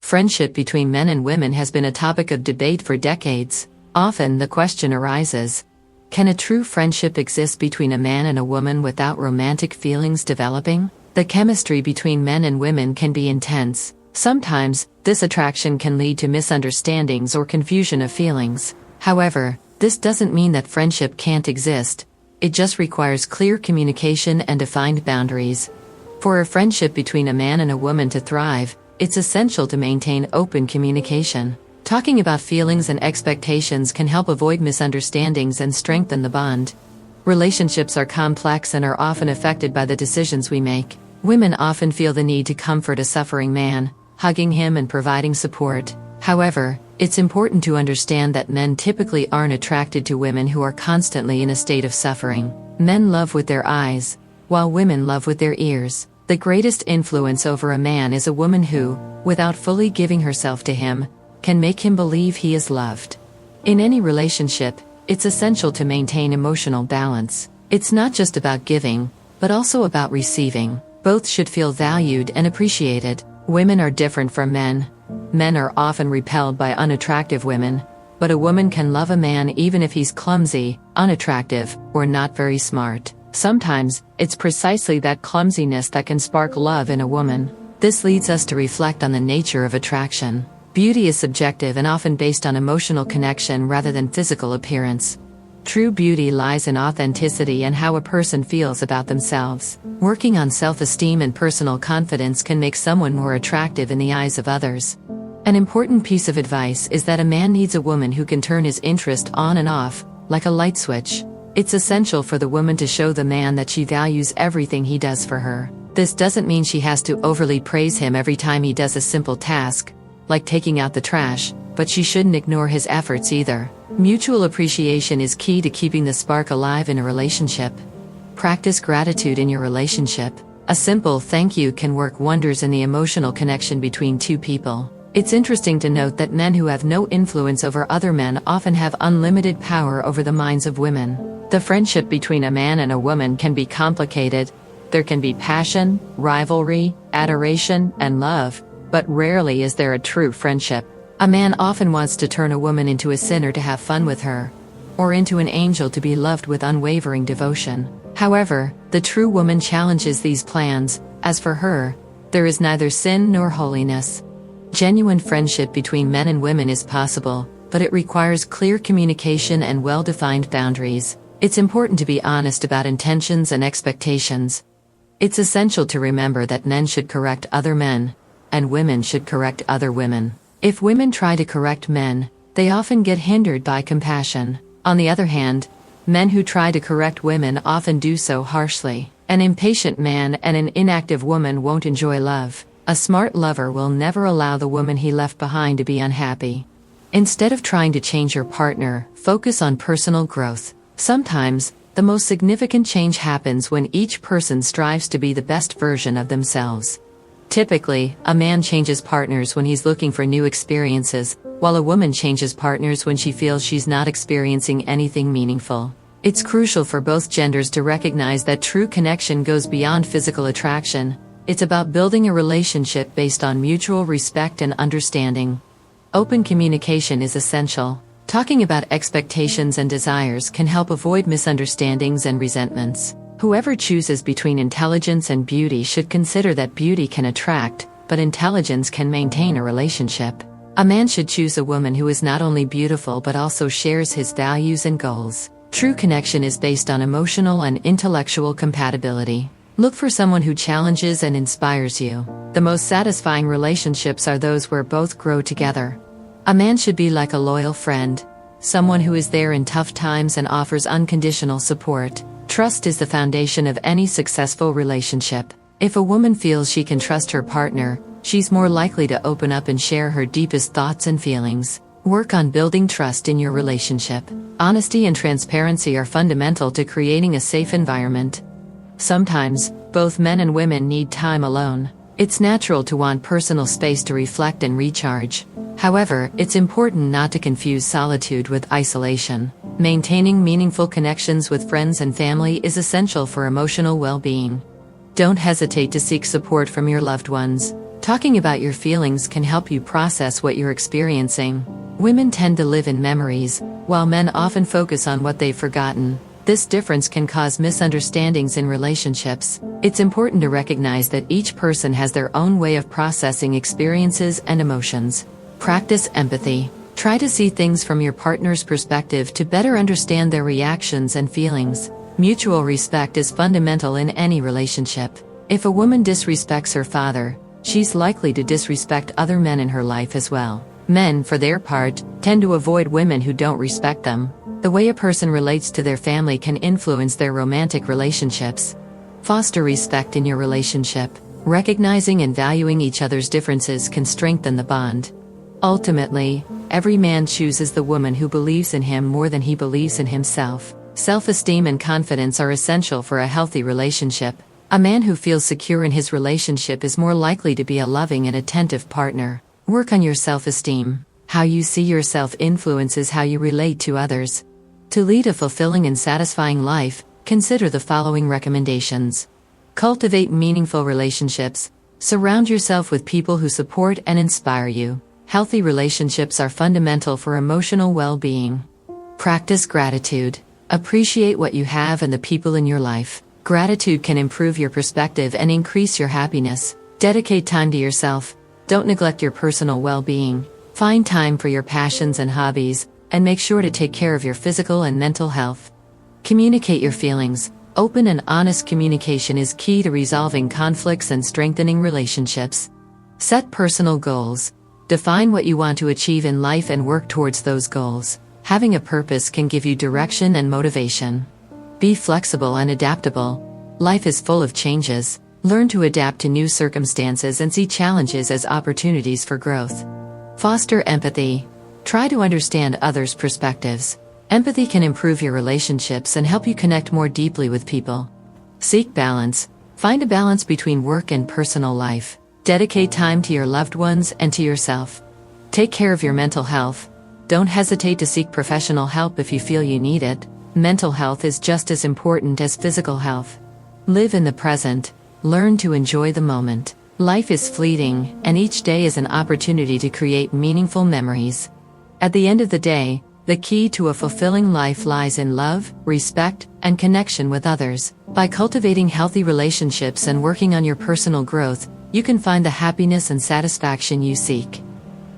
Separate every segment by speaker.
Speaker 1: Friendship between men and women has been a topic of debate for decades. Often the question arises, can a true friendship exist between a man and a woman without romantic feelings developing? The chemistry between men and women can be intense. Sometimes, this attraction can lead to misunderstandings or confusion of feelings. However, this doesn't mean that friendship can't exist. It just requires clear communication and defined boundaries. For a friendship between a man and a woman to thrive, it's essential to maintain open communication. Talking about feelings and expectations can help avoid misunderstandings and strengthen the bond. Relationships are complex and are often affected by the decisions we make. Women often feel the need to comfort a suffering man, hugging him and providing support. However, it's important to understand that men typically aren't attracted to women who are constantly in a state of suffering. Men love with their eyes, while women love with their ears. The greatest influence over a man is a woman who, without fully giving herself to him, can make him believe he is loved. In any relationship, it's essential to maintain emotional balance. It's not just about giving, but also about receiving. Both should feel valued and appreciated. Women are different from men. Men are often repelled by unattractive women, but a woman can love a man even if he's clumsy, unattractive, or not very smart. Sometimes, it's precisely that clumsiness that can spark love in a woman. This leads us to reflect on the nature of attraction. Beauty is subjective and often based on emotional connection rather than physical appearance. True beauty lies in authenticity and how a person feels about themselves. Working on self-esteem and personal confidence can make someone more attractive in the eyes of others. An important piece of advice is that a man needs a woman who can turn his interest on and off, like a light switch. It's essential for the woman to show the man that she values everything he does for her. This doesn't mean she has to overly praise him every time he does a simple task, like taking out the trash, but she shouldn't ignore his efforts either. Mutual appreciation is key to keeping the spark alive in a relationship. Practice gratitude in your relationship. A simple thank you can work wonders in the emotional connection between two people. It's interesting to note that men who have no influence over other men often have unlimited power over the minds of women. The friendship between a man and a woman can be complicated. There can be passion, rivalry, adoration, and love, but rarely is there a true friendship. A man often wants to turn a woman into a sinner to have fun with her, or into an angel to be loved with unwavering devotion. However, the true woman challenges these plans. As for her, there is neither sin nor holiness. Genuine friendship between men and women is possible, but it requires clear communication and well-defined boundaries. It's important to be honest about intentions and expectations. It's essential to remember that men should correct other men, and women should correct other women. If women try to correct men, they often get hindered by compassion. On the other hand, men who try to correct women often do so harshly. An impatient man and an inactive woman won't enjoy love. A smart lover will never allow the woman he left behind to be unhappy. Instead of trying to change your partner, focus on personal growth. Sometimes, the most significant change happens when each person strives to be the best version of themselves. Typically, a man changes partners when he's looking for new experiences, while a woman changes partners when she feels she's not experiencing anything meaningful. It's crucial for both genders to recognize that true connection goes beyond physical attraction. It's about building a relationship based on mutual respect and understanding. Open communication is essential. Talking about expectations and desires can help avoid misunderstandings and resentments. Whoever chooses between intelligence and beauty should consider that beauty can attract, but intelligence can maintain a relationship. A man should choose a woman who is not only beautiful but also shares his values and goals. True connection is based on emotional and intellectual compatibility. Look for someone who challenges and inspires you. The most satisfying relationships are those where both grow together. A man should be like a loyal friend, someone who is there in tough times and offers unconditional support. Trust is the foundation of any successful relationship. If a woman feels she can trust her partner, she's more likely to open up and share her deepest thoughts and feelings. Work on building trust in your relationship. Honesty and transparency are fundamental to creating a safe environment. Sometimes, both men and women need time alone. It's natural to want personal space to reflect and recharge. However, it's important not to confuse solitude with isolation. Maintaining meaningful connections with friends and family is essential for emotional well-being. Don't hesitate to seek support from your loved ones. Talking about your feelings can help you process what you're experiencing. Women tend to live in memories, while men often focus on what they've forgotten. This difference can cause misunderstandings in relationships. It's important to recognize that each person has their own way of processing experiences and emotions. Practice empathy. Try to see things from your partner's perspective to better understand their reactions and feelings. Mutual respect is fundamental in any relationship. If a woman disrespects her father, she's likely to disrespect other men in her life as well. Men, for their part, tend to avoid women who don't respect them. The way a person relates to their family can influence their romantic relationships. Foster respect in your relationship. Recognizing and valuing each other's differences can strengthen the bond. Ultimately, every man chooses the woman who believes in him more than he believes in himself. Self-esteem and confidence are essential for a healthy relationship. A man who feels secure in his relationship is more likely to be a loving and attentive partner. Work on your self-esteem. How you see yourself influences how you relate to others. To lead a fulfilling and satisfying life, consider the following recommendations. Cultivate meaningful relationships. Surround yourself with people who support and inspire you. Healthy relationships are fundamental for emotional well-being. Practice gratitude. Appreciate what you have and the people in your life. Gratitude can improve your perspective and increase your happiness. Dedicate time to yourself. Don't neglect your personal well-being. Find time for your passions and hobbies, and make sure to take care of your physical and mental health. Communicate your feelings. Open and honest communication is key to resolving conflicts and strengthening relationships. Set personal goals. Define what you want to achieve in life and work towards those goals. Having a purpose can give you direction and motivation. Be flexible and adaptable. Life is full of changes. Learn to adapt to new circumstances and see challenges as opportunities for growth. Foster empathy. Try to understand others' perspectives. Empathy can improve your relationships and help you connect more deeply with people. Seek balance. Find a balance between work and personal life. Dedicate time to your loved ones and to yourself. Take care of your mental health. Don't hesitate to seek professional help if you feel you need it. Mental health is just as important as physical health. Live in the present. Learn to enjoy the moment. Life is fleeting, and each day is an opportunity to create meaningful memories. At the end of the day, the key to a fulfilling life lies in love, respect, and connection with others. By cultivating healthy relationships and working on your personal growth, you can find the happiness and satisfaction you seek.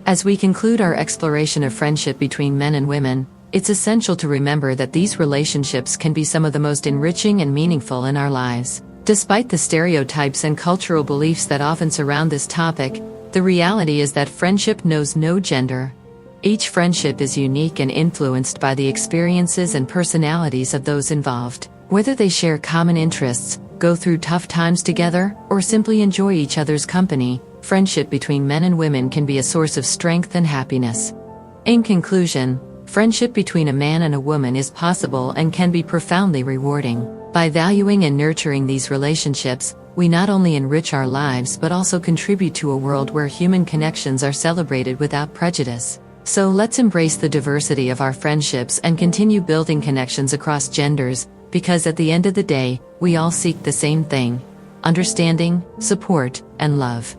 Speaker 1: As we conclude our exploration of friendship between men and women, it's essential to remember that these relationships can be some of the most enriching and meaningful in our lives. Despite the stereotypes and cultural beliefs that often surround this topic, the reality is that friendship knows no gender. Each friendship is unique and influenced by the experiences and personalities of those involved. Whether they share common interests, go through tough times together, or simply enjoy each other's company, friendship between men and women can be a source of strength and happiness. In conclusion, friendship between a man and a woman is possible and can be profoundly rewarding. By valuing and nurturing these relationships, we not only enrich our lives but also contribute to a world where human connections are celebrated without prejudice. So let's embrace the diversity of our friendships and continue building connections across genders, because at the end of the day, we all seek the same thing: understanding, support, and love.